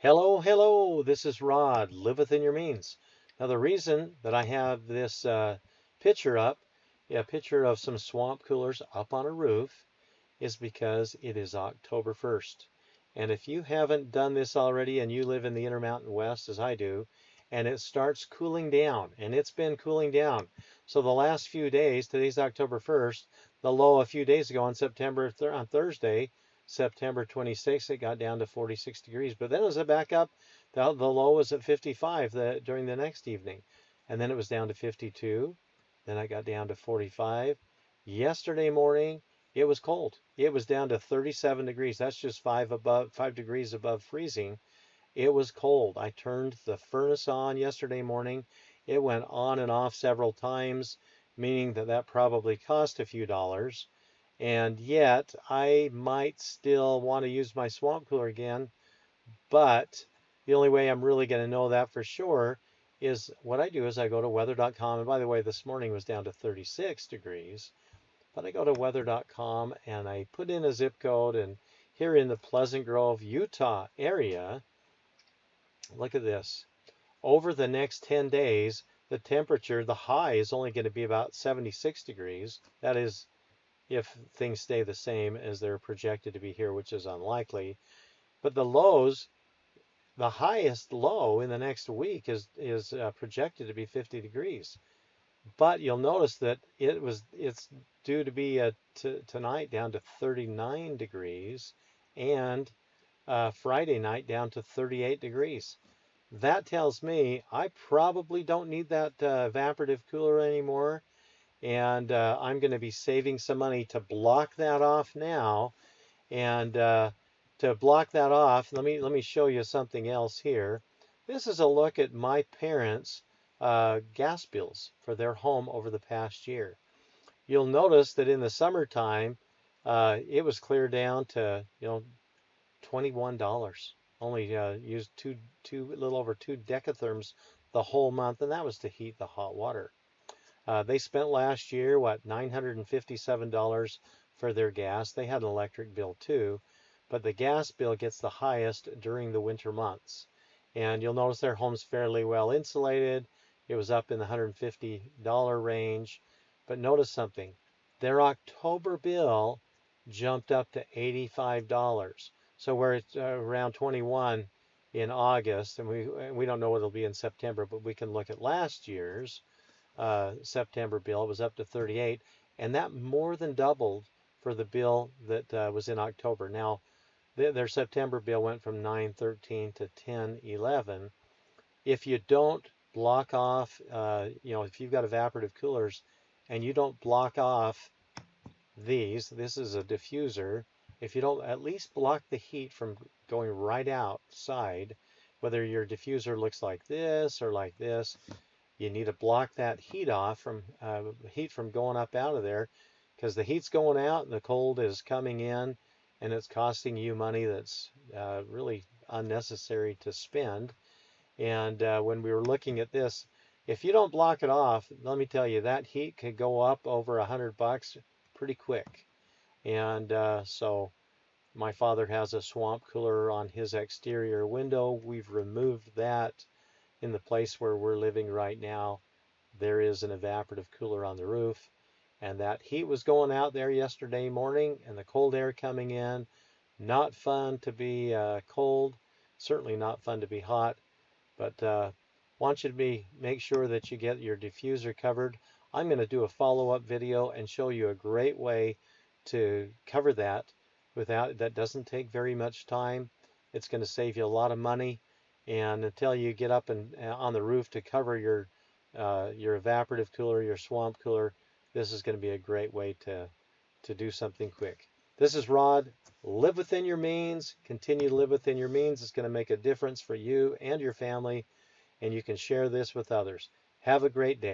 Hello, hello, this is Rod, live within your means. Now, the reason that I have this picture up, a picture of some swamp coolers up on a roof, is because it is October 1st. And if you haven't done this already and you live in the Intermountain West, as I do, and it starts cooling down, and it's been cooling down. So the last few days, today's October 1st, the low a few days ago on Thursday, September 26th, it got down to 46 degrees. But then as it back up, the low was at 55 during the next evening. And then it was down to 52. Then I got down to 45. Yesterday morning, it was cold. It was down to 37 degrees. That's just 5 degrees above freezing. It was cold. I turned the furnace on yesterday morning. It went on and off several times, meaning that probably cost a few dollars. And yet, I might still want to use my swamp cooler again, but the only way I'm really going to know that for sure is what I do is I go to weather.com. And by the way, this morning was down to 36 degrees. But I go to weather.com and I put in a zip code, and here in the Pleasant Grove, Utah area, look at this. Over the next 10 days, the temperature, the high is only going to be about 76 degrees. That is if things stay the same as they're projected to be here, which is unlikely. But the lows, the highest low in the next week is projected to be 50 degrees. But you'll notice that it's due to be tonight down to 39 degrees, and Friday night down to 38 degrees. That tells me I probably don't need that evaporative cooler anymore, and I'm going to be saving some money to block that off now. And to block that off, let me show you something else here. This is a look at my parents' gas bills for their home over the past year. You'll notice that in the summertime, it was clear down to $21. Only used a little over 2 decatherms the whole month, and that was to heat the hot water. They spent last year what $957 for their gas. They had an electric bill too, but the gas bill gets the highest during the winter months. And you'll notice their home's fairly well insulated. It was up in the $150 range. But notice something. Their October bill jumped up to $85. So we're at around 21 in August, and we don't know what it'll be in September, but we can look at last year's September bill. It was up to 38, and that more than doubled for the bill that was in October. Now, their September bill went from 913 to 1011. If you don't block off, if you've got evaporative coolers and you don't block off this is a diffuser. If you don't at least block the heat from going right outside, whether your diffuser looks like this or like this, you need to block that heat off heat from going up out of there, because the heat's going out and the cold is coming in, and it's costing you money that's really unnecessary to spend. And when we were looking at this, if you don't block it off, let me tell you, that heat could go up over $100 pretty quick. And so my father has a swamp cooler on his exterior window. We've removed that. In the place where we're living right now, there is an evaporative cooler on the roof, and that heat was going out there yesterday morning and the cold air coming in. Not fun to be cold, certainly not fun to be hot, but want you to make sure that you get your diffuser covered. I'm going to do a follow-up video and show you a great way to cover that that doesn't take very much time. It's going to save you a lot of money. And until you get up and on the roof to cover your evaporative cooler, your swamp cooler, this is going to be a great way to do something quick. This is Rod. Live within your means. Continue to live within your means. It's going to make a difference for you and your family, and you can share this with others. Have a great day.